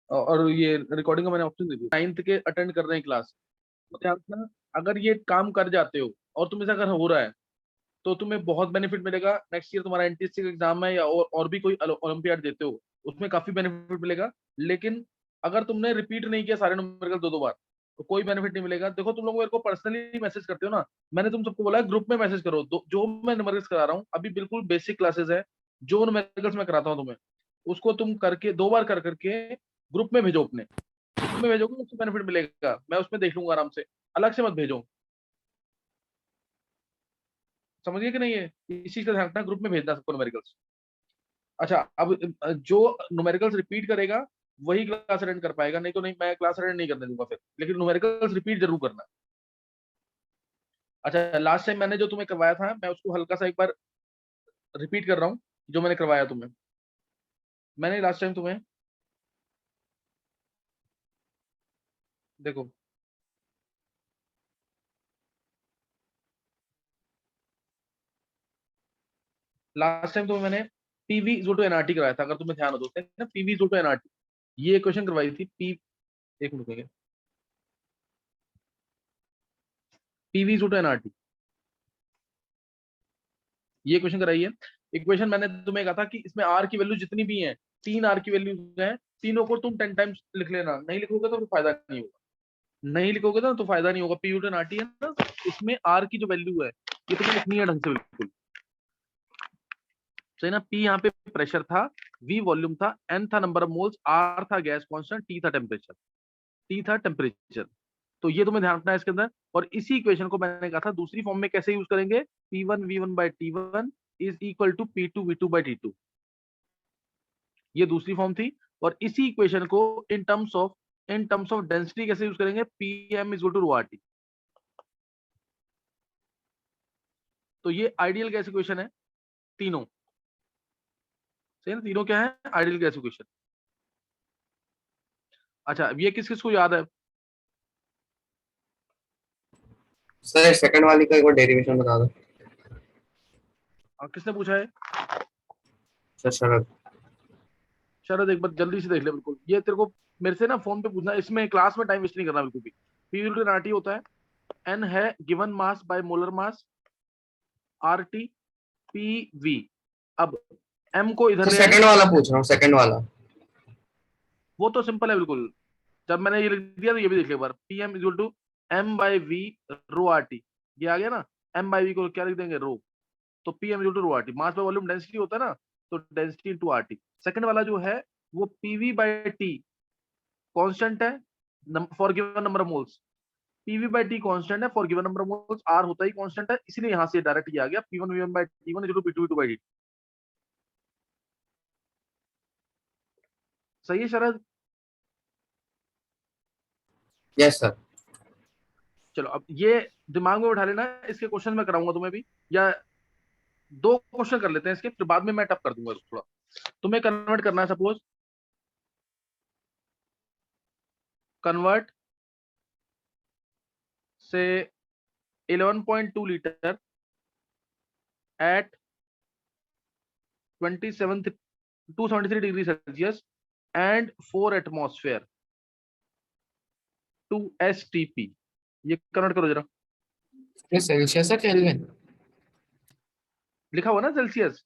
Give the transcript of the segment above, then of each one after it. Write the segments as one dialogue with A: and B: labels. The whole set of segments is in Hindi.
A: और ये रिकॉर्डिंग का मैंने ऑप्शन दे दिया, 9th के अटेंड कर रहे हैं क्लास, तो ध्यान रखना, अगर ये काम कर जाते हो और तुम्हें से अगर हो रहा है तो तुम्हें बहुत बेनिफिट मिलेगा। नेक्स्ट ईयर तुम्हारा एनटीएससी का एग्जाम है या और भी कोई ओलंपियाड देते हो, उसमें काफी बेनिफिट मिलेगा। लेकिन अगर तुमने रिपीट नहीं किया सारे न्यूमेरिकल दो दो बार, तो कोई बेनिफिट नहीं मिलेगा। देखो तुम लोग मेरे को पर्सनली मैसेज करते हो ना, मैंने तुम सबको बोला है ग्रुप में मैसेज करो। जो मैं न्यूमेरिकल्स करा रहा हूँ अभी बिल्कुल बेसिक क्लासेस है, जो न्यूमेरिकल्स मैं कराता हूँ तुम्हें, उसको तुम करके दो बार कर करके ग्रुप में भेजो अपने। ग्रुप में भेजोगे उससे बेनिफिट मिलेगा, मैं उसमें देख लूंगा आराम से, अलग से मत भेजो। समझिए कि नहीं है, इस चीज का ध्यान रखना, ग्रुप में भेजना सबको न्यूमेरिकल्स। अच्छा, अब जो न्यूमेरिकल्स रिपीट करेगा वही क्लास अटेंड कर पाएगा, नहीं तो नहीं, मैं क्लास अटेंड नहीं करने दूंगा फिर, लेकिन न्यूमेरिकल्स रिपीट जरूर करना। अच्छा, लास्ट टाइम मैंने जो तुम्हें करवाया था मैं उसको हल्का सा एक बार रिपीट कर रहा हूँ, जो मैंने करवाया तुम्हें। मैंने लास्ट टाइम तुम्हें, देखो, लास्ट टाइम तुम्हें मैंने पीवी इज टू एनआरटी कराया था, अगर तुम्हें ध्यान हो तो, ना पीवी इज टू एनआरटी, ये क्वेश्चन करवाई थी। पी, एक मिनट रुकिए, पीवी इज टू एनआरटी, ये क्वेश्चन कराई है। इक्वेशन मैंने तुम्हें कहा था कि इसमें आर की वैल्यू जितनी भी है, 3 आर की वैल्यूज हैं, तीनों को तुम 10 टाइम्स लिख लेना, नहीं लिखोगे तो फिर फायदा नहीं होगा। नहीं लिखोगे ना तो फायदा नहीं होगा। पी यूटन आर टी है ना, इसमें आर की जो वैल्यू है ये तुम्हें लिखनी है ढंग से बिल्कुल सही ना। पी यहाँ पे प्रेशर था, वी वॉल्यूम था, एन था नंबर ऑफ मोल्स, आर था गैस कांस्टेंट, टी था टेम्परेचर, टी था टेम्परेचर। तो ये तुम्हें ध्यान रखना है इसके अंदर। और इसी इक्वेशन को मैंने कहा था दूसरी फॉर्म में कैसे यूज करेंगे, P one V one by T one is equal to P two V two by T two, ये दूसरी फॉर्म थी। और इसी इक्वेशन को इन टर्म्स ऑफ डेंसिटी कैसे यूज करेंगे, P M is to rho R T. तो ये आइडियल गैस इक्वेशन है तीनों, सही है ना, तीनों क्या है, आइडियल गैस इक्वेशन। अच्छा, अब ये किस किस को याद है।
B: सर सेकंड वाली का एक बार डेरिवेशन बता दो।
A: किसने पूछा है।
B: सर शरद।
A: शरद, एक बार जल्दी से देख ले बिल्कुल, ये तेरे को मेरे से ना फोन पे पूछना, इसमें क्लास में टाइम वेस्ट नहीं करना बिल्कुल भी। पी यूनिट आर टी होता है, एन है given mass by molar mass, R T P V. अब एम को इधर
B: सर
A: ले आए,
B: सेकंड वाला पूछ रहा हूँ, सेकंड वाला।
A: वो तो सिंपल है बिल्कुल। जब मैंने ये लिख दिया तो ये भी देख ले एक बार, P M equal to M by V rho R T, ये आ गया ना। एम बाई वी को क्या लिख देंगे, रो। तो P M equal to rho R T, mass by volume density होता है ना, तो density into R T. Second वाला जो है वो पीवी बाई टी कांस्टेंट है for given number of moles, PV by T constant है for given number of moles, R होता ही कांस्टेंट है, इसलिए यहां से डायरेक्ट ये आ गया P one V one by T one equal to P two V two by T. सही है शरद।
B: Yes sir.
A: चलो अब ये दिमाग में बैठा लेना, इसके क्वेश्चन मैं कराऊंगा तुम्हें भी, या दो क्वेश्चन कर लेते हैं इसके, फिर बाद में मैं टफ कर दूंगा थोड़ा। तुम्हें कन्वर्ट करना है, सपोज कन्वर्ट से 11.2 litre at 273 degree Celsius and 4 atmosphere to S T P, ये कन्वर्ट करो जरा।
B: ये सेल्सियस है केल्विन?
A: लिखा हुआ ना सेल्सियस।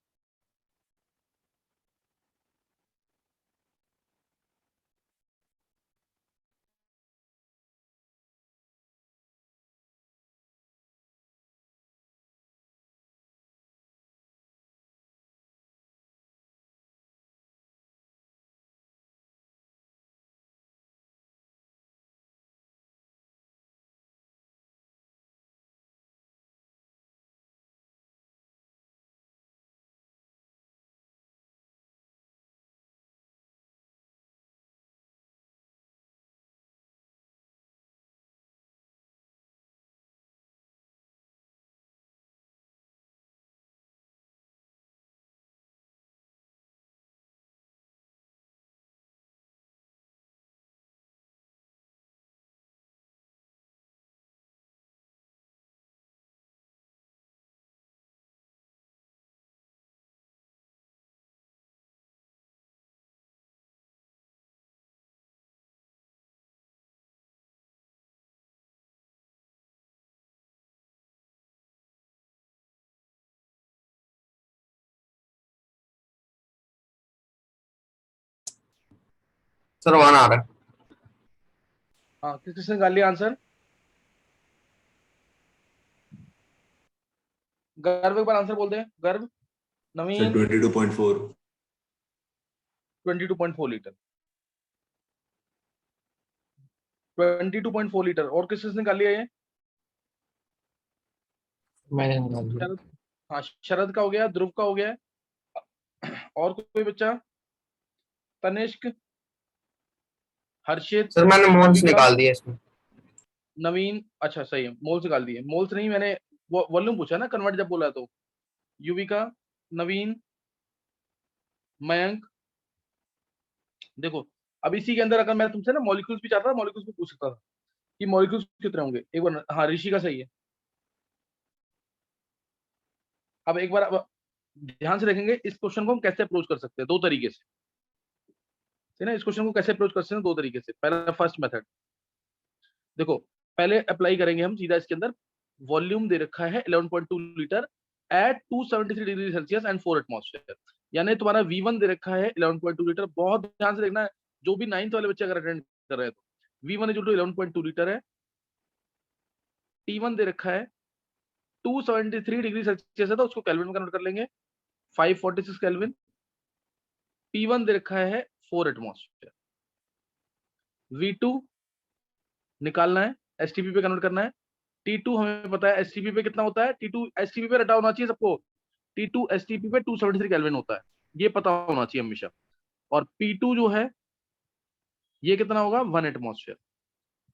B: सर 1 आ रहा है।
A: हाँ, किसने निकाल लिया आंसर? गर्व एक बार आंसर बोल दे, गर्व।
C: सर
A: नवीन
C: 22.4।
A: 22.4 लीटर। 22.4 लीटर। और किसने निकाल लिया ये?
B: मैंने निकाल दिया।
A: शरद। हाँ, शरद का हो गया, ध्रुव का हो गया। और कोई बच्चा? तनिष्क, हर्षित,
B: सर मैंने मोल्स
A: युविका,
B: निकाल दिया इसमें।
A: नवीन। अच्छा सही है, मोल्स निकाल दिए। मोल्स नहीं, मैंने वॉल्यूम पूछा ना, कन्वर्ट जब बोला तो। युविका, नवीन, मयंक। देखो, अब इसी के अंदर अगर मैं तुमसे ना मॉलिक्यूल्स भी चाहता था, मॉलिक्यूल्स भी पूछ सकता था कि मॉलिक्यूल्स कितने होंगे एक बार। हाँ, ऋषि का सही है। अब एक बार अब ध्यान से देखेंगे इस क्वेश्चन को हम कैसे अप्रोच कर सकते हैं, दो तरीके से। है ना, इस क्वेश्चन को कैसे अप्रोच कर सकते हैं दो तरीके से। पहला, फर्स्ट मेथड देखो, पहले अप्लाई करेंगे हम सीधा इसके अंदर। वॉल्यूम दे रखा है 11.2 litre at 273 degree Celsius and 4 atmosphere. यानी तुम्हारा V1 दे रखा है 11.2 लीटर। बहुत ध्यान से देखना है, जो भी 9th वाले बच्चे अगर अटेंड कर रहे हैं तो V1 इक्वल टू 11.2 लीटर है। T1 दे रखा है 273 डिग्री सेल्सियस है, तो उसको केल्विन में कन्वर्ट कर लेंगे, 546 केल्विन। P1 दे रखा है 4 एटमॉस्फेयर। V2 निकालना है, एसटीपी पे कन्वर्ट करना है। T2 हमें पता है एसटीपी पे कितना होता है। T2 एसटीपी पे रटा होना चाहिए सबको। T2 एसटीपी पे 273 केल्विन होता है, ये पता होना चाहिए हमेशा। और P2 जो है ये कितना होगा, 1 एटमॉस्फेयर।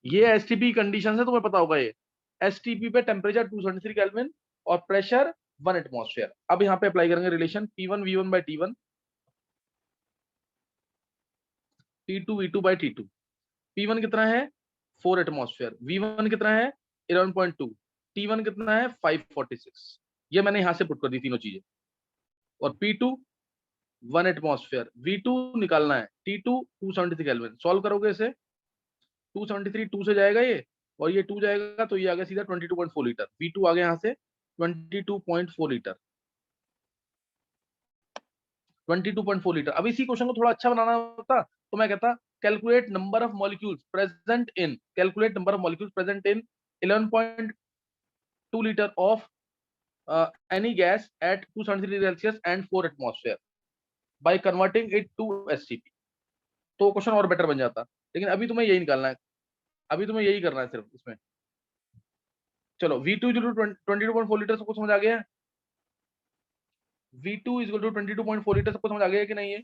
A: ये एसटीपी कंडीशन है, तुम्हें पता होगा ये। एसटीपी पे टेम्परेचर 273 केल्विन और प्रेशर 1 एटमॉस्फेयर। अब यहाँ पे अप्लाई करेंगे relation P1 V1 by T1, T2 V2 by T2। P1 कितना है, 4 एटमॉस्फेयर। V1 कितना है, 11.2। T1 कितना है, 546। ये मैंने यहां से पुट कर दी तीनों चीजें। और P2 1 एटमॉस्फेयर, V2 निकालना है, T2 273 केल्विन। सॉल्व करोगे इसे, 273 2 से जाएगा ये, और ये 2 जाएगा, तो ये आ गया सीधा 22.4 लीटर। V2 आ गया यहाँ से 22.4 लीटर। 22.4 लीटर। अब इसी क्वेश्चन को थोड़ा अच्छा बनाना होता तो मैं कहता calculate number of molecules present in, calculate number of molecules present in 11.2 litre of any gas at 273 degree Celsius and 4 atmosphere by converting it to STP. तो क्वेश्चन और बेटर बन जाता, लेकिन अभी तुम्हें यही निकालना है, अभी तुम्हें यही करना है सिर्फ इसमें। चलो, V2 22.4 लीटर सबको समझ आ गया है? V2 is equal to 22.4 litre सबको समझ आ गया है कि नहीं है?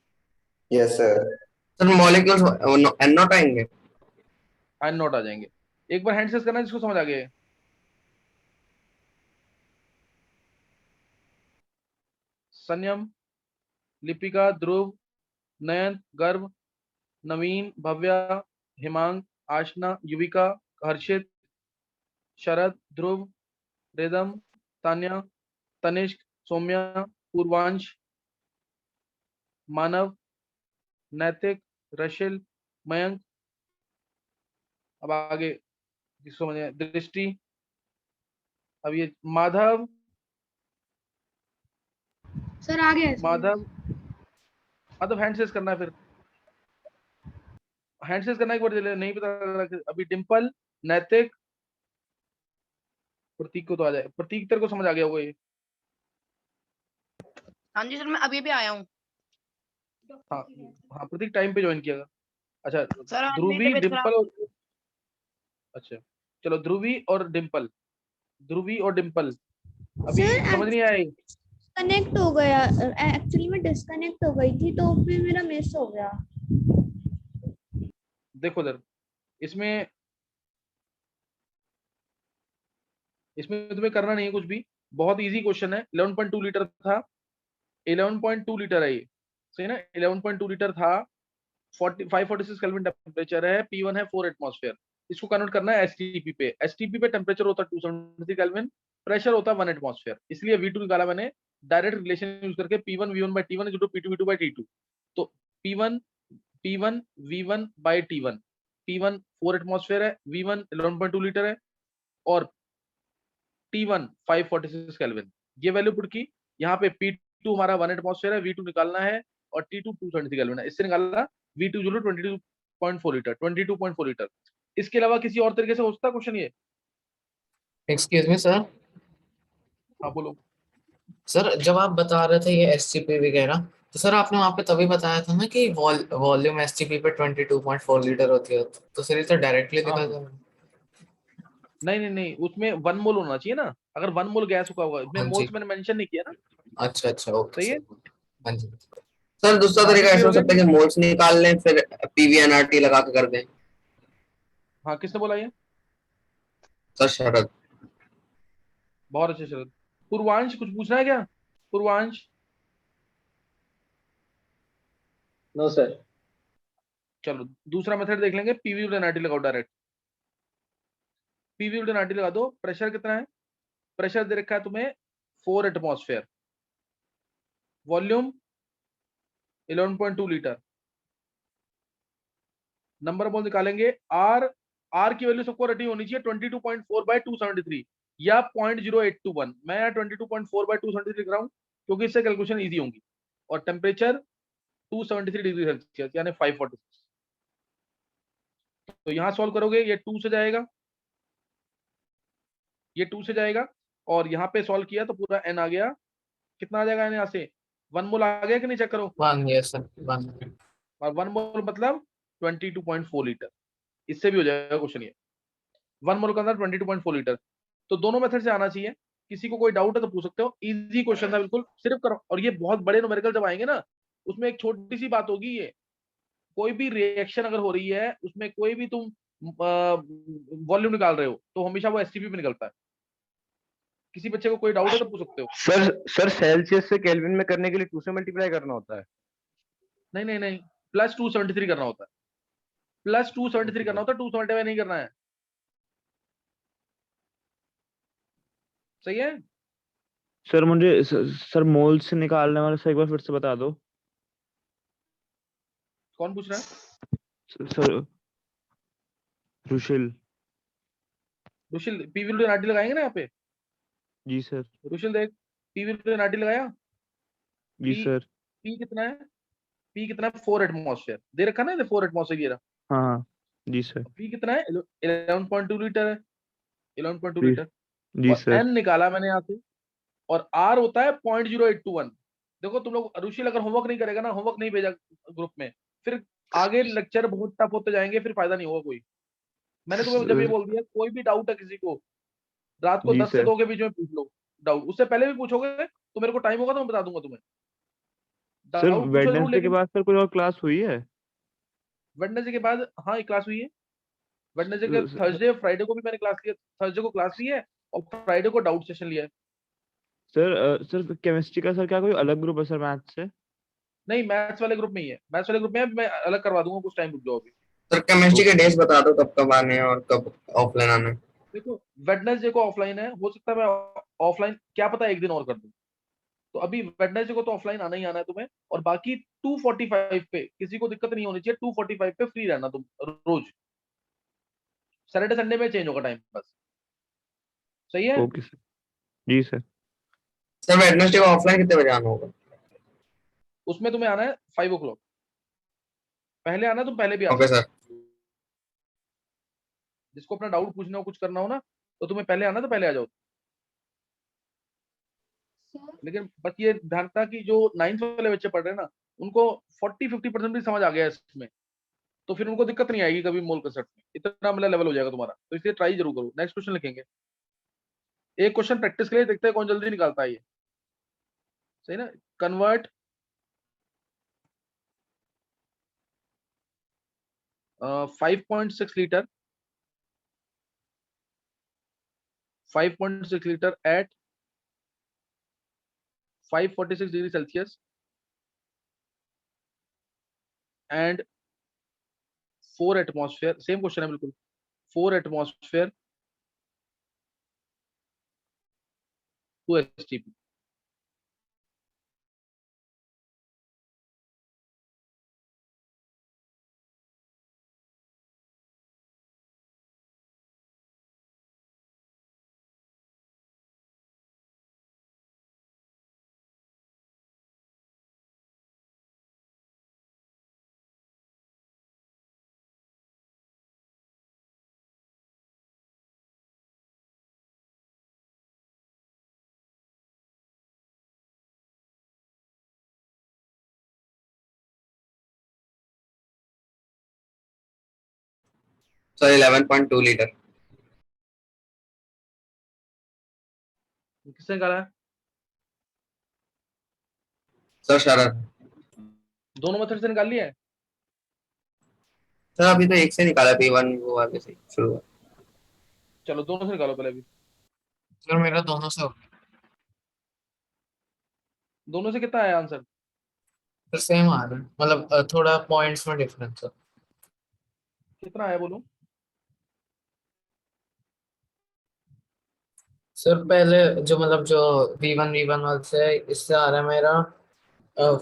D: Yes sir.
B: Sir molecules N naught आएंगे।
A: एंड नॉट आ जाएंगे। एक बार हैंड सेस करना जिसको समझ आ गया है। संयम, लिपिका, ध्रुव, नयन, गर्भ, नवीन, भव्या, हिमांग, आशना, युविका, हर्षित, शरद, ध्रुव, रिदम, तान्या, तनिष्क, सौम्या, पूर्वांश, मानव, नैतिक, रशिल, मयंक। अब आगे जिसको समझ दृष्टि, अब ये माधव,
E: सर आ गया है, सर।
A: माधव, माधव हैंड सेस करना है, फिर हैंड सेस करना एक बार नहीं पता लग रहा अभी। डिम्पल, नैतिक, प्रतीक को तो आ जाए। प्रतीक तेरे को समझ आ गया होगा ये?
F: हाँ जी सर, मैं अभी भी आया हूँ।
A: हाँ हाँ, प्रतीक टाइम पे ज्वाइन किया था। अच्छा,
F: सर आज मेरी
A: ध्रुवी,
F: तबीयत
A: डिम्पल
F: खराब।
A: और, अच्छा चलो, ध्रुवी और डिम्पल, ध्रुवी और डिम्पल अभी
E: सर
A: समझ नहीं आया ये?
E: कनेक्ट हो गया, एक्चुअली मैं डिस्कनेक्ट हो गई थी तो फिर मेरा मिस हो गया।
A: देखो इधर, इसमें इसमें तुम्हें करना नहीं है कुछ भी, बहुत इजी क्वेश्चन है। 11.2 लीटर था, 11.2 लीटर है ये, सही ना? 11.2 लीटर था, 546 केल्विन टेम्परेचर है, P1 है 4 एटमॉस्फेयर। इसको कन्वर्ट करना है एसटीपी पे। एसटीपी पे टेम्परेचर होता है 273 केल्विन, प्रेशर होता है 1 एटमॉस्फेयर। इसलिए V2 निकाला मैंने डायरेक्ट रिलेशन यूज करके, P1 V1 by T1 equal to P2 V2 by T2। तो P1 V1 by T1, P1 4 atmosphere है, V1 11.2 लीटर है, और T1 546 केल्विन। ये वैल्यू पुट की यहाँ पे। P2 हमारा 1 एटमॉस्फेयर है, V2 निकालना है, और T2 273 केल्विन है। इससे निकालना V2 22.4 0.4 लीटर, 22.4 लीटर। इसके अलावा किसी और तरीके से हो सकता है क्वेश्चन ये?
B: Excuse me sir.
A: हाँ बोलो।
B: सर जब आप बता रहे थे ये एसजीपी वगैरह, तो सर आपने वहां पे तभी बताया था ना कि वॉल्यूम एसजीपी पे 22.4 लीटर होती है, तो सर ये तो डायरेक्टली
A: हाँ
B: दिखा
A: हाँ।
B: जाए।
A: नहीं नहीं नहीं, उसमें 1 मोल होना चाहिए ना। अगर 1 मोल गैस हुआ होगा, इसमें
B: हाँ जी।
A: मोल्स मैंने मेंशन नहीं किया ना।
B: अच्छा अच्छा, ओके
A: सही
B: सर।
A: है।
B: हाँ जी। सर दूसरा
A: बाकी
B: तरीका
A: क्लियर
B: ऐसा
A: हो
B: हो
A: गया
B: सकता है
A: कि?
B: कि मोल्स निकाल लें फिर पीवीएनआरटी लगा के कर दें।
A: हाँ, किसने बोला ये?
B: सर शरद।
A: बहुत अच्छे शरद। पूर्वांश कुछ पूछना है क्या? पूर्वांश?
C: No sir.
A: चलो दूसरा मेथड देख लेंगे, पीवी बटा एनआरटी लगाओ डायरेक्ट। पीवी बटा एनआरटी लगा दो। प्रेशर कितना है? प्रेशर दे रखा है तुम्हें 4 atmosphere. Volume 11.2 litre. Number of mole निकालेंगे। आर, आर की वैल्यू सबको रटी होनी चाहिए 22.4 बाय 273 या 0.0821। मैं यहाँ 22.4 बाय 273 लिख रहा हूँ क्योंकि इससे कैलकुलेशन इजी होंगी। और टेम्परेचर 273 डिग्री सेल्सियस यानी 546। तो यहाँ सॉल्व करोगे, ये 2 से जाएगा, ये 2 से जाएगा, और यहाँ पे सॉल्व किया तो पूरा एन आ गया। कितना आ जाएगा यहाँ से? 1 मोल आ गया कि नहीं, चेक करो।
B: 1, यस सर 1।
A: और 1 मोल मतलब 22.4 लीटर। इससे भी हो जाएगा क्वेश्चन ये। 1 मोल का अंदर 22.4 लीटर। तो दोनों मेथड से आना चाहिए। किसी को कोई डाउट है तो पूछ सकते हो। इजी क्वेश्चन था बिल्कुल, सिर्फ करो। और ये बहुत बड़े न्यूमेरिकल जब आएंगे ना, उसमें एक छोटी सी बात होगी, ये कोई भी रिएक्शन अगर हो रही है उसमें कोई भी तुम वॉल्यूम निकाल रहे हो तो हमेशा वो एसटीपी पे निकलता है। किसी बच्चे को कोई डाउट है तो पूछ सकते हो।
D: सर सेल्सियस से केल्विन में करने के लिए 2 से मल्टीप्लाई करना होता है?
A: नहीं नहीं नहीं, +273 करना होता है। +273
D: ओके
A: करना
D: सर।
A: होता है, 275 नहीं करना है। सही है।
D: सर मुझे सर मोल से निकालने वाला से एक बार फिर से बता दो।
A: कौन पूछ रहा है?
D: सर रुशिल।
A: रुशिल, पीवी नाटी लगाएंगे ना यहाँ पे।
D: जी सर।
A: रुशिल देख, पीवी नाटी लगाया।
D: G
A: P,
D: sir.
A: पी कितना है? पी कितना है? 4 एटमॉस्फेयर दे रखा ना, 4 एटमॉस्फेयर ये रहा।
D: हाँ हाँ। जी सर।
A: पी कितना है? 11.2 लीटर है। 11.2
D: जी।
A: लीटर।
D: जी
A: और
D: सर।
A: एन निकाला मैंने यहाँ से। और आर होता है 0.0821। देखो तुम लोग, रुशिल अगर होमवर्क नहीं करेगा ना, होमवर्क नहीं भेजा ग्रुप में, फिर आगे लेक्चर बहुत टफ होते जाएंगे, फिर फायदा नहीं होगा कोई। मैंने तुम्हें जब ये बोल दिया, कोई भी डाउट है किसी को, रात को
D: जी
A: 10 से
D: सर।
A: 2 के बीच में पूछ लो। डाउट उससे पहले भी पूछोगे तो मेरे को टाइम होगा तो मैं बता दूंगा तुम्हें।
D: सर
A: डाउट पूछो जरूर,
D: वेडनेसडे के
A: लेकिन
D: बाद सर कोई और क्लास हुई है?
A: वेडनेसडे के बाद हाँ एक क्लास हुई है। वेडनेसडे के
D: सर
A: थर्सडे फ्राइडे को भी मैंने क्लास लिया। थर्सडे को क्लास ली है और फ्राइडे को डाउट सेशन लिया है।
D: सर केमिस्ट्री का सर क्या कोई अलग ग्रुप है सर मैथ से?
A: नहीं, मैथ्स वाले ग्रुप में ही है। मैथ्स वाले ग्रुप में है, मैं अलग करवा दूंगा, कुछ टाइम रुक जाओ अभी।
B: सर केमिस्ट्री के
D: ओके
B: डेज बता दो, कब कब आने हैं और कब ऑफलाइन आना है।
A: देखो, वेडनेसडे को ऑफलाइन है, हो सकता है मैं ऑफलाइन, क्या पता एक दिन और कर दूं। तो अभी वेडनेसडे को तो ऑफलाइन आना ही आना है तुम्हें। और बाकी 2:45 पे किसी को दिक्कत नहीं होनी चाहिए, 2:45 पे फ्री रहना तुम रोज। सैटरडे संडे में चेंज होगा टाइम बस। सही है।
D: Okay sir. जी सर।
B: सर वेडनेसडे को ऑफलाइन कितने बजे आना होगा?
A: उसमें तुम्हें आना है 5 o'clock। पहले आना, तुम पहले भी आ
B: ओके
A: सकते
B: सर।
A: हो। जिसको अपना डाउट पूछना हो, कुछ करना हो ना, तो तुम्हें पहले आना, तो पहले आ जाओ। लेकिन बस ये ध्यान रखना कि जो 9th वाले बच्चे पढ़ रहे हैं ना, उनको 40-50% भी समझ आ गया है इसमें। तो फिर उनको दिक्कत नहीं आएगी कभी मोल कंसेप्ट में, इतना मतलब लेवल हो जाएगा तुम्हारा। तो इसलिए ट्राई जरूर करो। नेक्स्ट क्वेश्चन लिखेंगे। एक क्वेश्चन प्रैक्टिस के लिए देखते हैं कौन जल्दी निकालता है ये। सही ना। Convert 5.6 litre, 5.6 litre at 546 degree Celsius and 4 atmosphere. Same question है बिल्कुल। 4 atmosphere to STP.
B: Sir 11.2 litre.
A: किसने निकाला है?
B: सर शरद।
A: दोनों मेथड से निकाल लिया है?
B: सर अभी तो एक से निकाला, P1 वो वाले से शुरू हुआ।
A: चलो दोनों से निकालो पहले अभी।
B: सर मेरा दोनों से हो गया।
A: दोनों से कितना आया आंसर?
B: सर सेम आ रहा है, मतलब थोड़ा पॉइंट्स में डिफरेंस है।
A: कितना आया बोलो?
B: सर पहले जो मतलब जो V1 वाले से है, इससे आ रहा है मेरा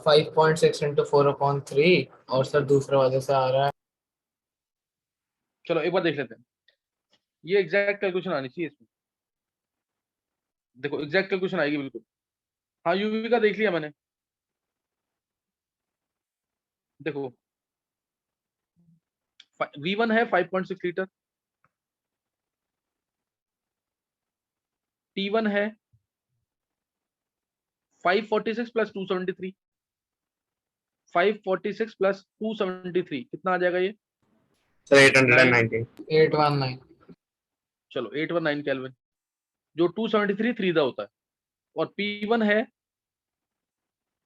B: 5.6 इंटू 4/3, और सर दूसरे वाले से आ रहा है।
A: चलो एक बार देख लेते हैं। ये एग्जैक्ट कैलकुलेशन आनी चाहिए इसमें। देखो एग्जैक्ट कैलकुलेशन आएगी बिल्कुल। हाँ यूवी का देख लिया मैंने। देखो V1 है 5.6 लीटर, T1 है 546 प्लस 273, 546 प्लस 273 कितना आ जाएगा ये?
B: सर 819। 819।
A: चलो 819 केल्विन। जो 273 3 दा होता है, और P1 है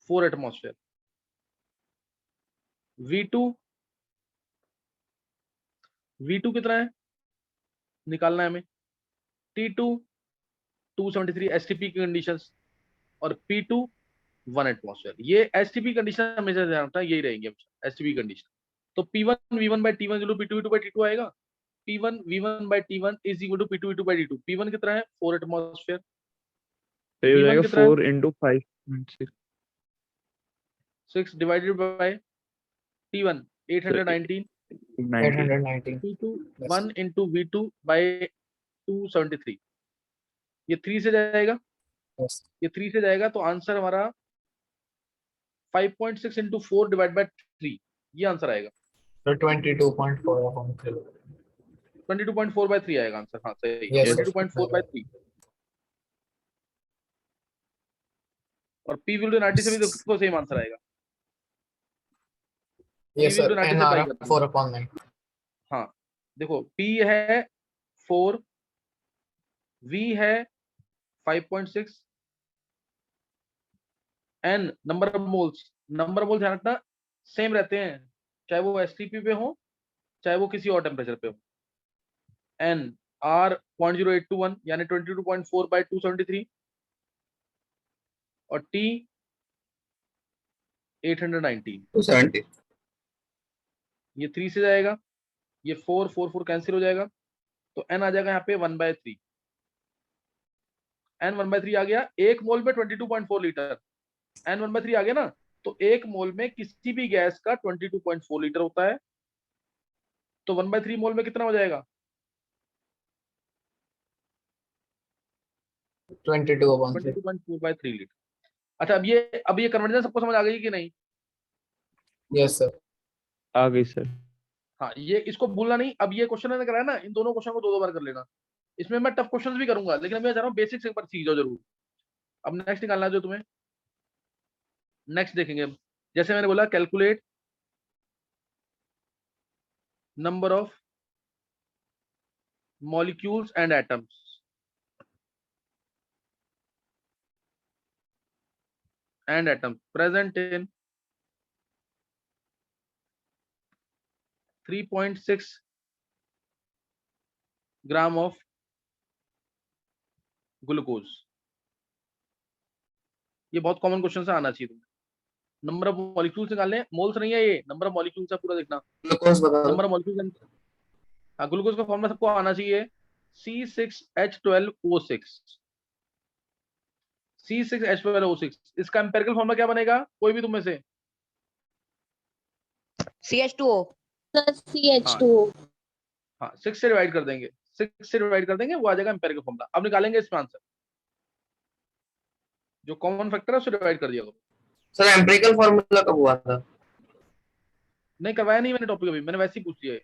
A: 4 एटमॉस्फेयर। V2 V2 कितना है निकालना है हमें? T2 273 एसटीपी की कंडीशंस, और P2 1 एटमॉस्फेयर। ये एसटीपी कंडीशन हमेशा ध्यान रखना, यही रहेंगे हमेशा एसटीपी कंडीशन। तो P1 V1 by T1 equal to P2 V2 by T2 आएगा। P1 V1 by T1 is equal to P2 V2 by T2। P1 कितना है 4 एटमॉस्फेयर।
D: तो ये हो
A: V1
D: जाएगा
A: कितना है
D: 4 into 5.6।
A: 6 divided by T1 819।
D: 19।
B: 819।
A: P2 1 into V2 by 273। ये 3 से जाएगा,
B: यस।
A: ये 3 से जाएगा, तो आंसर हमारा 5.6 into 4 डिवाइड बाय 3, ये आंसर आएगा।
B: सर 22.4/3।
A: 22.4 by 3 आएगा आंसर। हाँ सही,
B: यस सर।
A: 22.4 by 3। और P विल टू 90 से भी देखो सेम आंसर आएगा। P
B: यस
A: विल टू
B: सर,
A: 90
B: एन
A: से
B: आ
A: ट्राई
B: रहा
A: करना।
B: 4/9।
A: हाँ देखो P है 4, V है 5.6, N number of moles. Number of moles ध्यान रखना सेम रहते हैं, चाहे वो एसटीपी पे हो चाहे वो किसी और टेम्परेचर पे हो। N R 0.0821 यानी 22.4 by 273, और T 819।
B: 270।
A: ये 3 से जाएगा, ये 4 4 4 कैंसिल हो जाएगा, तो N आ जाएगा यहाँ पे 1/3। N 1/3 आ गया। एक मोल में 22.4 लीटर। N 1/3 आ गया ना, तो एक मोल में किसी भी गैस का 22.4 लीटर होता है, तो 1/3 मोल में कितना हो जाएगा?
B: 22/3।
A: 22.4/3 लीटर। अच्छा अब ये कन्वर्जन सबको समझ आ गई कि नहीं?
B: Yes sir.
D: आ गई सर।
A: हाँ ये इसको भूलना नहीं। अब ये क्वेश्चन मैंने कराया ना, इन दोनों क्वेश्चन को दो दो बार कर लेना। इसमें मैं टफ क्वेश्चंस भी करूंगा, लेकिन मैं चाह रहा हूँ बेसिक्स एक बार सीख जाओ जरूर। अब नेक्स्ट निकालना है जो तुम्हें, नेक्स्ट देखेंगे अब। जैसे मैंने बोला calculate number of molecules and atoms present in 3.6 gram of glucose. ये बहुत कॉमन क्वेश्चन से आना चाहिए तुम्हें। नंबर ऑफ मॉलिक्यूल्स निकालने, मोल्स नहीं है ये, नंबर ऑफ मॉलिक्यूल्स है, पूरा देखना।
B: ग्लूकोज बता दो।
A: नंबर ऑफ मॉलिक्यूल्स, हाँ ग्लूकोज का फॉर्मूला सबको आना चाहिए, C6H12O6। C6H12O6, इसका एम्पिरिकल फॉर्मूला क्या बनेगा कोई भी तुम में से?
E: CH2O।
A: हाँ
E: CH2O।
A: हाँ 6 से डिवाइड कर देंगे, 6 से डिवाइड कर देंगे, वो आ जाएगा एम्पिरिकल फॉर्मूला। अब निकालेंगे इसमें आंसर, जो कॉमन फैक्टर है उससे डिवाइड कर दिया करो।
B: सर एम्पिरिकल फार्मूला कब हुआ था?
A: नहीं करवाया नहीं मैंने टॉपिक, अभी मैंने वैसे ही पूछ लिया है।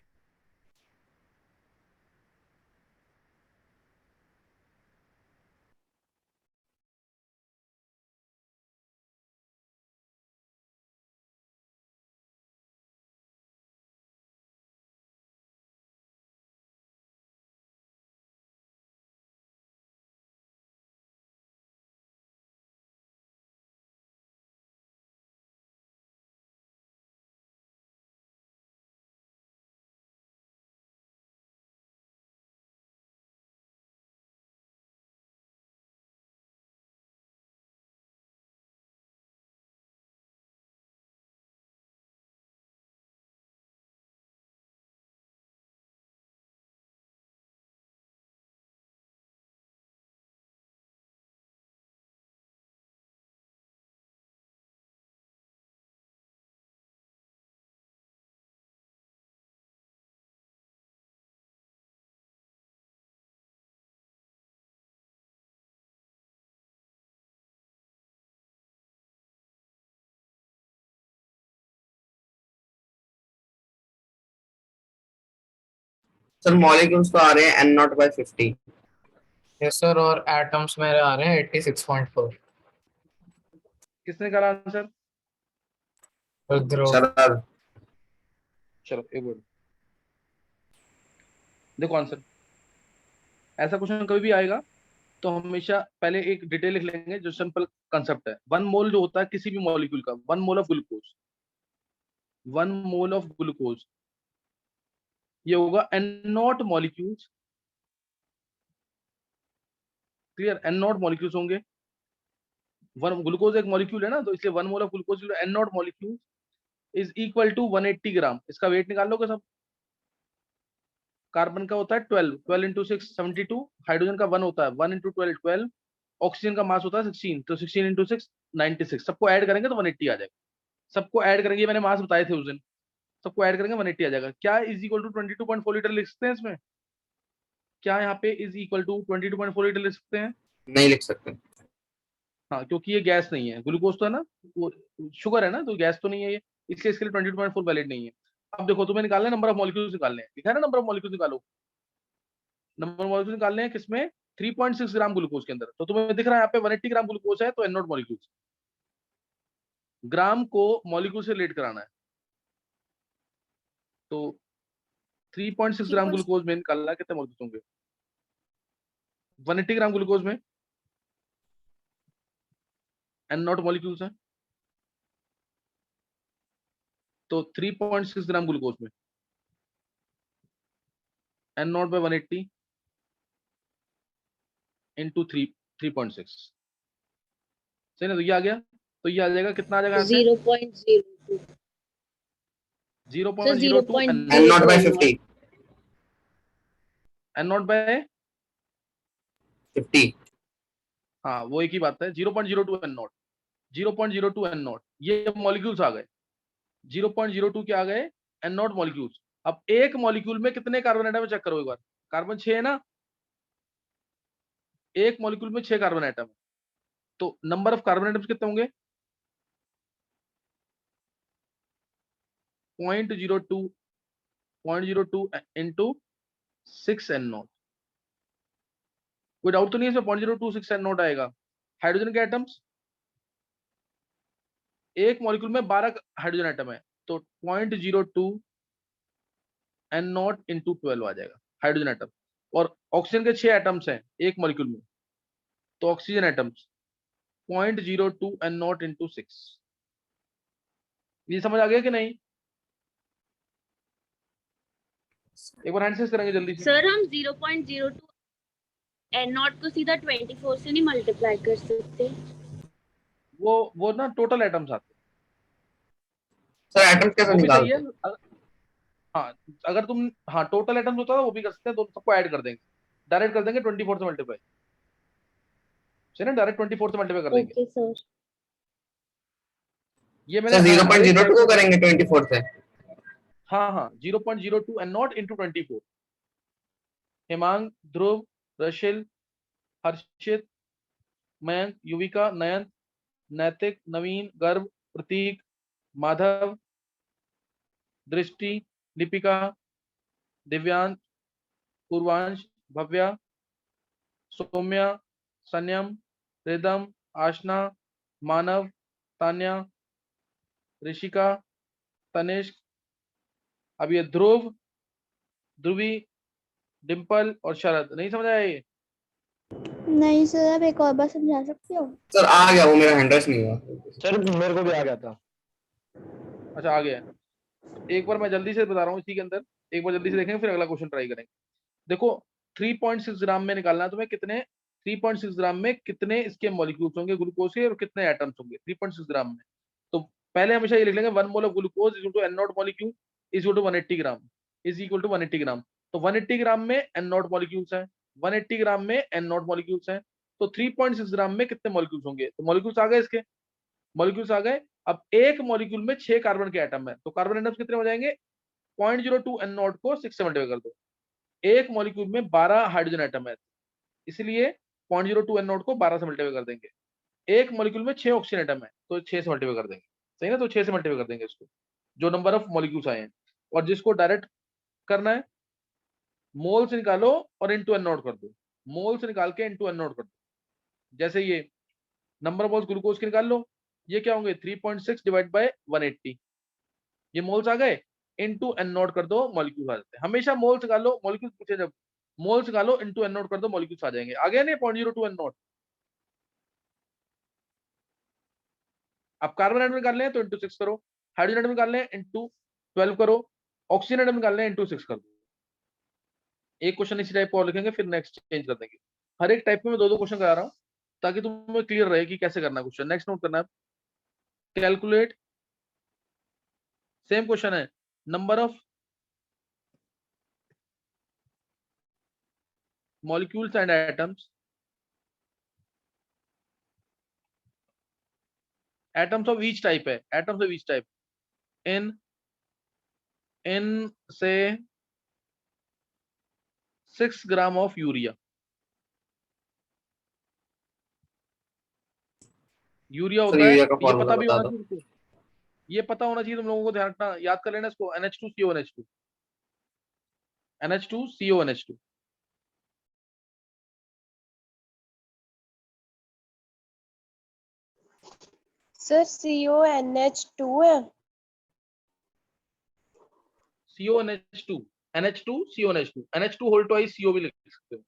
F: सर मॉलिक्यूल्स तो आ रहे हैं n0/50।
B: यस सर, और एटम्स मेरे आ रहे हैं 86.4।
A: किसने कहा आंसर?
B: ध्रुव।
F: सर
A: चलो एक मिनट, देखो आंसर। ऐसा क्वेश्चन कभी भी आएगा तो हमेशा पहले एक डिटेल लिख लेंगे, जो सिंपल कंसेप्ट है। 1 मोल जो होता है किसी भी मॉलिक्यूल का, 1 mole of glucose, 1 mole of glucose, ये होगा n0 molecules. Clear? n0 molecules होंगे। वन ग्लूकोज एक मॉलिक्यूल है ना, तो इसलिए 1 mole of glucose n0 molecule is equal to 180 gram. इसका वेट निकाल लोगे सब। कार्बन का होता है 12, 12 इंटू 6 72। हाइड्रोजन का 1 होता है 1 इंटू 12 12। ऑक्सीजन का मास होता है 16, तो 16 इंटू 6 96। सबको ऐड करेंगे तो 180 आ जाएगा। सबको ऐड करेंगे, मैंने मास बताए थे उस दिन। सबको ऐड करेंगे 180 आ जाएगा। क्या इज इक्वल टू 22.4 लीटर लिख सकते हैं इसमें? क्या यहाँ पे इज इक्वल टू 22.4 लीटर लिख सकते हैं?
F: नहीं लिख सकते।
A: हाँ, क्योंकि ये गैस नहीं है, ग्लूकोज तो है ना, वो शुगर है ना, तो गैस तो नहीं है ये, इसलिए इसके लिए 22.4 वैलिड नहीं है। अब देखो, तुम्हें निकालना है नंबर ऑफ मॉलिक्यूल्स निकालने हैं, लिखा है ना नंबर ऑफ मॉलिक्यूल्स निकालो। नंबर ऑफ मॉलिक्यूल्स निकालने हैं किसमें? 3.6 ग्राम ग्लूकोज के अंदर। तो तुम्हें दिख रहा है यहाँ पे 180 ग्राम ग्लूकोज है, तो n0 मॉलिक्यूल्स। ग्राम को मॉलिक्यूल से रिलेट कराना है, तो 3.6 ग्राम ग्लूकोज में निकालना है, कितने मॉलिक्यूल्स होंगे? 180 ग्राम ग्लूकोज में n0 मॉलिक्यूल्स है, तो 3.6 ग्राम ग्लूकोज में n0 by 180 इंटू 3.6। सही ना? तो ये आ गया, तो ये आ जाएगा, कितना आ जाएगा यहाँ से?
G: 0.02 सर
A: 0.02
F: n0/50।
A: n0 by,
F: 50।
A: हाँ वो एक ही बात है। 0.02 n0, 0.02 n0, ये मॉलिक्यूल्स आ गए। 0.02 क्या आ गए? n0 molecules. अब एक मॉलिक्यूल में कितने कार्बन एटम है चेक करो एक बार। कार्बन 6 है ना, एक मॉलिक्यूल में 6 कार्बन एटम है, तो नंबर ऑफ कार्बन एटम्स कितने होंगे? 0.02 इंटू 6n0। कोई डाउट तो नहीं है इसमें? 0.026n0 आएगा। हाइड्रोजन के एटम्स, एक मॉलिक्यूल में 12 हाइड्रोजन एटम है, तो 0.02 n0 इंटू 12 आ जाएगा हाइड्रोजन एटम। और ऑक्सीजन के 6 एटम्स हैं एक मॉलिक्यूल में, तो ऑक्सीजन एटम्स 0.02 n0 इंटू 6। ये समझ आ गया कि नहीं? एक बार हैंड करेंगे जल्दी से।
G: सर हम 0.02 n0 को सीधा 24 से नहीं मल्टीप्लाई कर सकते?
A: वो ना टोटल एटम्स आते
F: सर एटम्स
A: हैं,
F: कैसे
A: वो भी सही
F: निकालते
A: है।
F: हैं?
A: हाँ, अगर तुम, हाँ टोटल एटम्स होता है वो भी कर सकते हैं, तो सबको ऐड कर देंगे, डायरेक्ट कर देंगे 24 से मल्टीप्लाई। सही ना? डायरेक्ट 24 से मल्टीप्लाई कर देंगे।
G: Okay sir.
A: ये मैंने
F: सर
A: हर एक
F: 0.02 को करेंगे 24 से।
A: हाँ हाँ, 0.02 n0 इंटू 24। हेमांग, ध्रुव, रशिल, हर्षित, मयंक, युविका, नयन, नैतिक, नवीन, गर्भ, प्रतीक, माधव, दृष्टि, दीपिका, दिव्यांश, पूर्वांश, भव्या, सौम्या, संयम, रिदम, आशना, मानव, तान्या, ऋषिका, तनिष्क, अब ये ध्रुव, ध्रुवी, डिम्पल और शरद। नहीं समझ आया ये?
E: नहीं सर, आप एक और बार समझा सकते हो?
F: सर आ गया, वो मेरा हैंड नहीं हुआ।
D: सर मेरे को भी आ गया था।
A: अच्छा, आ गया है। एक बार मैं जल्दी से बता रहा हूँ इसी के अंदर, एक बार जल्दी से देखेंगे, फिर अगला क्वेश्चन ट्राई करेंगे। देखो, 3.6 ग्राम में निकालना है तुम्हें, कितने 3.6 ग्राम में कितने इसके मॉलिक्यूल्स होंगे ग्लूकोज के, और कितने एटम्स होंगे 3.6 ग्राम में। तो पहले हमेशा ये लिख लेंगे 1 mole of glucose is to n0 molecule is to 180 gram, is equal to 180 gram. तो 180 ग्राम में n0 मॉलिक्यूल्स हैं, 180 ग्राम में n0 मॉलिक्यूल्स हैं, तो 3.6 ग्राम में कितने मॉलिक्यूल्स होंगे? तो मॉलिक्यूल्स आ गए इसके, मॉलिक्यूल्स आ गए। अब एक मॉलिक्यूल में 6 कार्बन के एटम है, तो कार्बन एटम्स कितने हो जाएंगे? 0.02 n0 को 6 से मल्टीप्लाई कर दो। एक मॉलिक्यूल में 12 हाइड्रोजन एटम है, इसलिए 0.02 n0 को 12 से मल्टीप्लाई कर देंगे। एक मॉलिक्यूल में 6 ऑक्सीजन एटम है, तो 6 से मल्टीप्लाई कर देंगे। सही ना? तो 6 से मल्टीप्लाई कर देंगे इसको, जो नंबर ऑफ मॉलिक्यूल्स आए हैं। और जिसको डायरेक्ट करना है मोल से निकालो और इनटू एन नॉट कर दो, मोल से निकाल के इनटू एन नॉट कर दो। जैसे ये नंबर ऑफ मोल्स ग्लूकोज के निकाल लो, ये क्या होंगे 3.6 डिवाइड बाय 180, ये मोल्स आ गए, इनटू एन नॉट कर दो, मॉलिक्यूल आ जाते हैं। हमेशा मोल्स निकाल लो, मॉलिक्यूल पूछे जब मोल्स निकालो इनटू एन नॉट कर दो, मॉलिक्यूल्स आ जाएंगे। आ गया नहीं 0.02 एन नॉट। अब कार्बन एटम निकालने हैं तो इंटू 6 करो, हाइड्रोजन एटम निकालने हैं इंटू 12 करो, ऑक्सीजन एटम निकालने हैं इंटू 6 कर दो। एक क्वेश्चन इसी टाइप का और लिखेंगे, फिर नेक्स्ट चेंज कर देंगे। हर एक टाइप में मैं 2-2 क्वेश्चन करा रहा हूँ ताकि तुम्हें क्लियर रहे कि कैसे करना है क्वेश्चन। नेक्स्ट नोट करना है, कैलकुलेट, सेम क्वेश्चन है, number of molecules and atoms, atoms of each type है, atoms of each type in say 6 gram of urea. Urea
F: sir
A: होता है,
F: यूरिया का
A: ये
F: फॉर्मूला
A: पता भी
F: बता
A: होना
F: दो।
A: चाहिए तुमको, ये पता होना चाहिए तुम लोगों को, ध्यान रखना, याद कर लेना इसको, NH2CO NH2 NH2CO NH2।
H: Sir CONH2 है।
A: CONH2 NH2CO NH2 whole twice CO भी लिख सकते हो।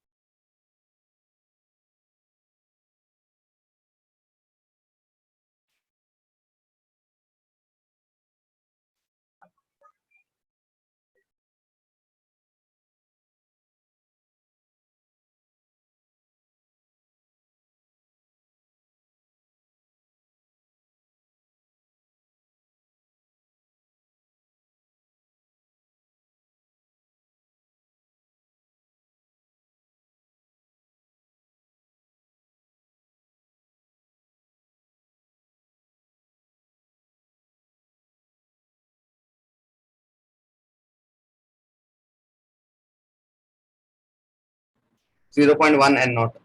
F: Zero point one N naught.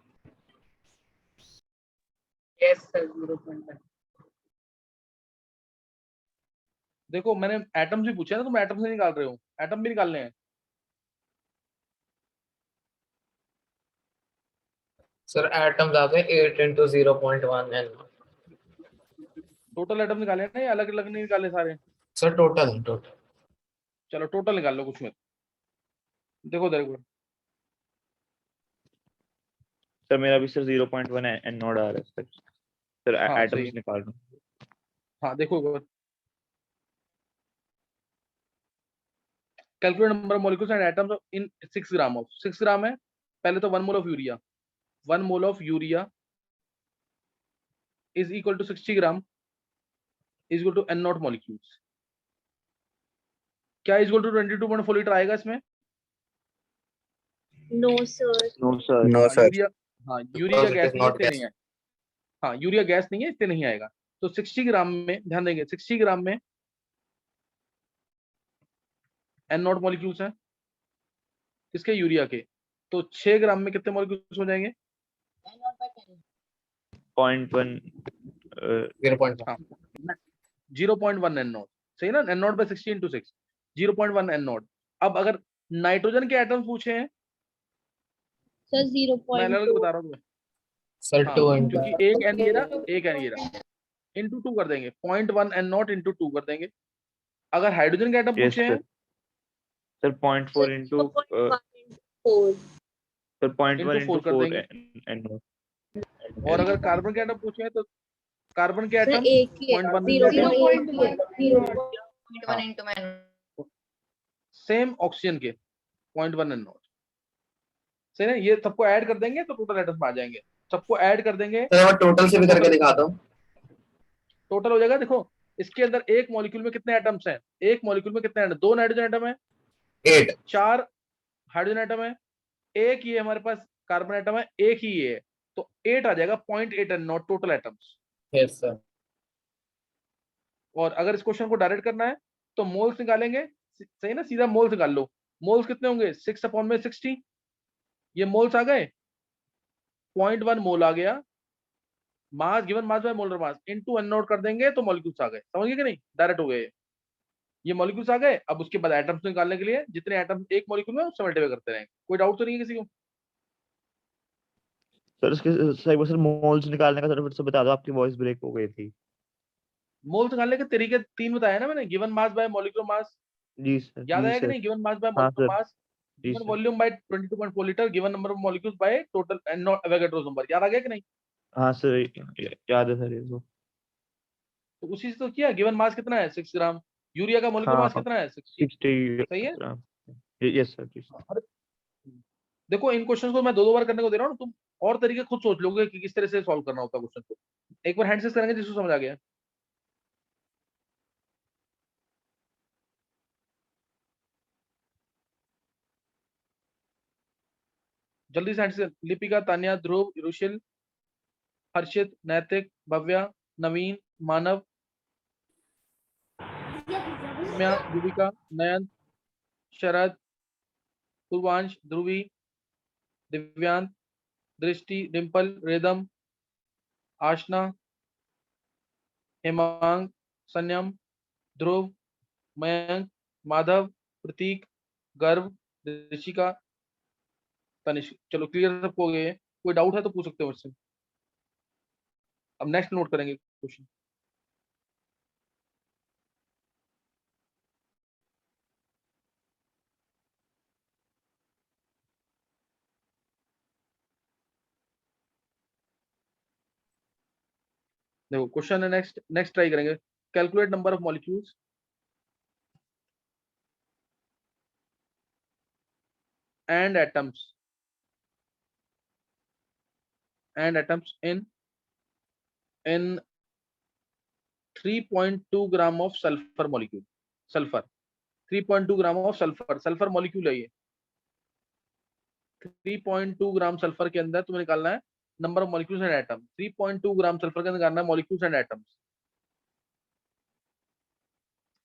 B: Yes sir 0.1।
A: देखो मैंने एटम्स भी पूछे ना, तुम एटम्स नहीं निकाल रहे हो, एटम भी निकालने हैं।
B: सर एटम्स आ गए 8 into 0.1 n।
A: टोटल एटम निकाले हैं ना, या अलग अलग नहीं निकाले सारे?
B: Sir total total.
A: चलो टोटल निकाल लो कुछ में। देखो देखो
D: सर मेरा भी सर 0.1 एन नॉट आ रहा है सर। सर
A: हाँ सही
D: एटम्स
A: है,
D: निकाल रहा हूँ।
A: हाँ देखो calculate number of molecules and atoms in 6 gram of, 6 gram है, पहले तो 1 mole of urea, 1 mole of urea is equal to 60 gram is equal to N naught molecules. क्या इज इक्वल टू 22.4 लीटर आएगा इसमें?
G: No, sir.
D: No sir.
F: No
A: हाँ
F: सर,
A: यूरिया, हाँ यूरिया
F: it
A: गैस
F: is
A: नहीं है,
F: not
A: इससे नहीं है। हाँ यूरिया गैस नहीं है, इससे नहीं आएगा। तो 60 ग्राम में ध्यान देंगे, 60 ग्राम में एन नॉट मॉलिक्यूल्स हैं किसके, यूरिया के। तो 6 ग्राम में कितने मॉलिक्यूल्स हो जाएंगे?
D: 0.1
B: 0.1।
A: हाँ 0.1 एन नॉट, सही ना, N naught by 60 into 6, 0.1 N naught. अब अगर नाइट्रोजन के एटम्स पूछे हैं,
G: Sir,
A: मैं अलग अलग
G: 0.2.
A: बता रहा हूँ तुम्हें।
B: सर
A: हाँ
B: 2 into
A: क्योंकि एक एन ये रहा, एक एन ये रहा, इंटू 2 कर देंगे, 0.1 एन नॉट इंटू 2 कर देंगे। अगर हाइड्रोजन के एटम
D: यस
A: पूछे हैं,
D: sir 0.4 into
G: 0.1
D: sir 0.1
A: into 4
D: into
A: कर
D: 4
A: देंगे।
D: N naught.
A: और अगर कार्बन के एटम पूछे हैं तो कार्बन के
G: Sir,
A: एटम
G: एक ही है,
A: 0.1
B: 0.1 into n।
A: सेम ऑक्सीजन के 0.1 एन नॉट, सही ना। ये सबको ऐड कर देंगे तो टोटल एटम्स आ जाएंगे, सबको ऐड कर देंगे
F: सर टोटल से भी करके दिखा दो।
A: टोटल हो जाएगा। देखो इसके अंदर एक मॉलिक्यूल में कितने एटम्स हैं, एक मॉलिक्यूल में कितने एटम, 2 नाइट्रोजन एटम है,
F: 8।
A: 4 हाइड्रोजन एटम है, एक ये हमारे पास कार्बन एटम है, एक ही ये है, तो 8 आ जाएगा, 0.8 N naught total atoms.
B: Yes sir.
A: और अगर इस क्वेश्चन को डायरेक्ट करना है तो मोल्स निकालेंगे, सही ना, सीधा मोल्स निकाल लो। मोल्स कितने होंगे 6/60, ये मोल्स आ गए, 0.1 मोल आ गया, mass given mass by molar mass into N naught कर देंगे तो मॉलिक्यूल्स आ गए। समझ गए कि नहीं, डायरेक्ट हो गए। ये मॉलिक्यूल्स आ गए, अब उसके बाद एटम्स निकालने के लिए जितने एटम्स एक मॉलिक्यूल में उससे मल्टीप्लाई करते रहेंगे। कोई डाउट तो नहीं है किसी को?
D: सर इसके सर एक बार सर मोल्स निकालने का सर फिर से बता दो, आपकी वॉइस ब्रेक हो गई थी।
A: मोल्स निकालने के तरीके 3 बताया ना मैंने, given mass by molecular mass,
D: जी सर,
A: याद
D: जी
A: आया कि
D: सर।
A: नहीं? गिवन मास बाय
D: हाँ
A: मॉलिक्यूलर
D: सर,
A: मास,
D: जी
A: given
D: sir.
A: Volume by 22.4 litre, given number of molecules by total Avogadro number, याद आ गया कि नहीं?
D: हाँ सर, याद है सर ये तो।
A: तो उसी से तो किया। गिवन मास कितना है? 6 ग्राम। यूरिया का मॉलिक्यूलर मास
D: हाँ,
A: कितना है? 60।
D: 60
A: सही है।
D: ग्राम। यस सर, जी सर।
A: अरे, देखो इन क्वेश्चंस को मैं 2-2 बार करने को दे रहा हूँ, तुम और तरीके खुद सोच लोगे कि किस तरह से सॉल्व करना होता है क्वेश्चन को। एक बार हैंड से करेंगे जिसको समझ आ गया। जल्दी से हैंड से। लिपिका, तान्या, ध्रुव, रुशिल, हर्षित, नैतिक, भव्या, नवीन, मानव, सम्या, युविका, नयन, शरद, पूर्वांश, ध्रुवी, दिव्यांत, दृष्टि, डिम्पल, रेदम, आशना, हेमांग, संयम, ध्रुव, मयंक, माधव, प्रतीक, गर्व, ऋषिका, तनिष्क। चलो क्लियर सबको हो गए? कोई डाउट है तो पूछ सकते हो मुझसे। अब नेक्स्ट नोट करेंगे क्वेश्चन। देखो क्वेश्चन है, नेक्स्ट नेक्स्ट ट्राई करेंगे। Calculate number of molecules and atoms in 3.2 gram of sulphur molecule. Sulphur 3.2 gram of sulphur molecule है ये। 3.2 ग्राम सल्फर के अंदर तुम्हें निकालना है number of molecules and atom. 3.2 gram sulphur का निकालना है मॉलिक्यूल्स एंड एटम्स।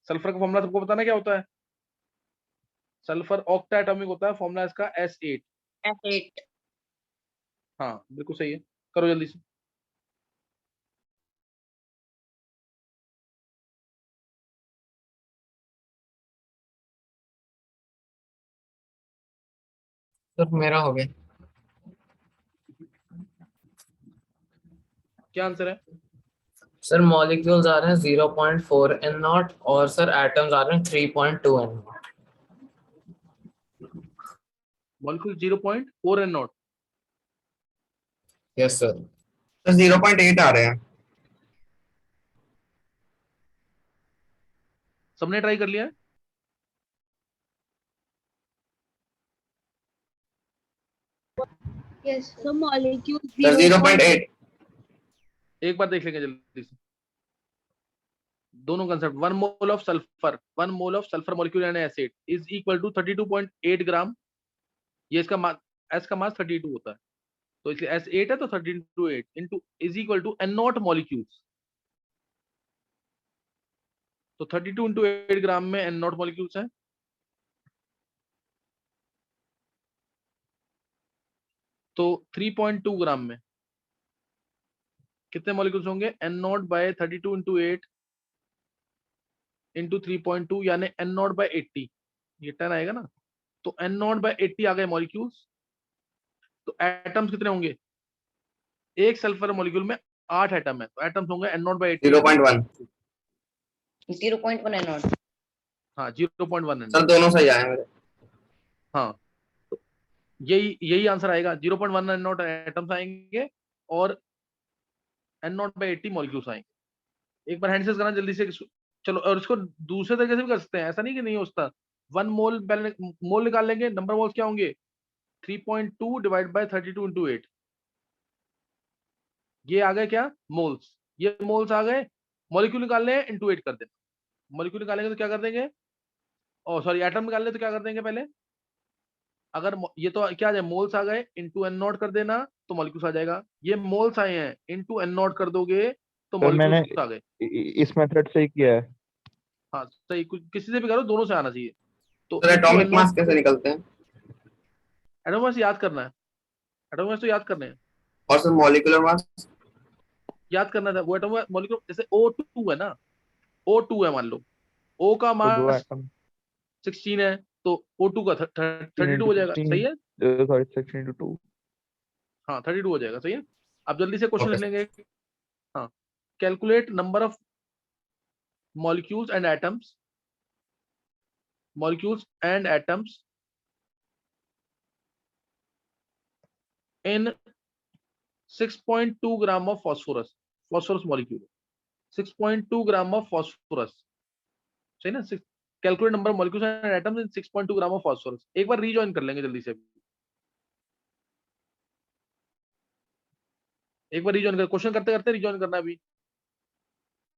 A: सल्फर का फॉर्मूला सबको बताना क्या होता है? सल्फर ऑक्टा एटॉमिक होता है, फॉर्मूला इसका S8।
G: F8.
A: हाँ बिल्कुल सही है, करो जल्दी से।
B: सर मेरा हो गया।
A: क्या आंसर है?
B: सर मॉलिक्यूल्स आ रहे हैं 0.4 n नॉट और सर एटम्स आ रहे हैं 3.2 n not.
A: Molecule 0.4 and not.
B: Yes sir.
F: तो 0.8 आ रहे हैं।
A: सबने ट्राई कर लिया है?
E: Yes
G: So molecule
F: sir 0.8।
A: एक बार देख लेंगे जल्दी से दोनों concept. 1 mole of sulphur, 1 mole of sulphur molecule and acid is equal to 32.8 gram. ये इसका मास, एस का मास 32 होता है, तो इसलिए एस 8 है, तो 32 into is equal to N naught molecules. तो 32 इंटू 8 ग्राम में एन नॉट मॉलिक्यूल्स है। तो 3.2 ग्राम में कितने मॉलिक्यूल्स होंगे? N naught by 32 into 8 into 3.2 यानी एन नॉट बाय 80। ये 10 आएगा ना, तो एन नॉट बाय 80 आ गए मॉलिक्यूल्स। तो एटम्स कितने होंगे? एक सल्फर मॉलिक्यूल में 8 एटम है, तो एटम्स होंगे एन नॉट बाय 80।
F: 0.1।
I: 0.1 है नॉट।
A: हाँ 0.1 एन
F: सर
A: नॉट।
F: दोनों सही आए मेरे।
A: हाँ तो यही आंसर आएगा। 0.1 एन नॉट एटम्स आएंगे और एन नॉट बाय 80 मॉलिक्यूल्स आएंगे। एक बार हैंड से करना जल्दी से। चलो, और इसको दूसरे तरीके से भी कर सकते हैं, ऐसा नहीं कि नहीं हो सकता। 1 मोल मोल निकाल लेंगे, नंबर मोल्स क्या होंगे? 3.2 डिवाइड बाय 32 इंटू 8। ये आ गए क्या? मोल्स। ये मोल्स आ गए। मॉलिक्यूल निकालने हैं, इंटू 8 कर देना। मॉलिक्यूल निकालेंगे तो क्या कर देंगे? ओ सॉरी, एटम निकालने तो क्या कर देंगे पहले? अगर ये तो क्या आ जाए, मोल्स आ गए, इंटू एन नॉट कर देना तो मॉलिक्यूल्स आ जाएगा। ये मोल्स आए हैं, इंटू एन नॉट कर दोगे तो
D: सर मैंने
A: मॉलिक्यूल्स आ गए।
D: इस मेथड से ही किया है।
A: हाँ सही, किसी से भी करो, दोनों से आना चाहिए। तो
F: sir
A: into N
F: atomic mass
A: not,
F: कैसे निकलते हैं?
A: एटॉमिक मास याद करना है। एटॉमिक मास तो याद करने हैं,
F: और सर मॉलिक्यूलर मास?
A: याद करना था। वो एटॉमिक मॉलिक्यूल जैसे O2 है ना, O2 है मान लो, O का
D: तो दो
A: मास
D: एटम
A: 16 है तो O2 का 32 हो जाएगा, सही है?
D: सॉरी 16 into 2
A: हाँ 32 हो जाएगा, सही है। अब जल्दी से क्वेश्चन
F: Okay.
A: लिख लेंगे। हाँ, calculate number of molecules and atoms in 6.2 gram of phosphorus molecule, 6.2 gram of phosphorus, सही ना? Calculate number of molecules and atoms in 6.2 gram of phosphorus. एक बार रीजॉइन कर लेंगे जल्दी से, एक बार रीजॉइन कर, क्वेश्चन करते करते रीजॉइन करना अभी।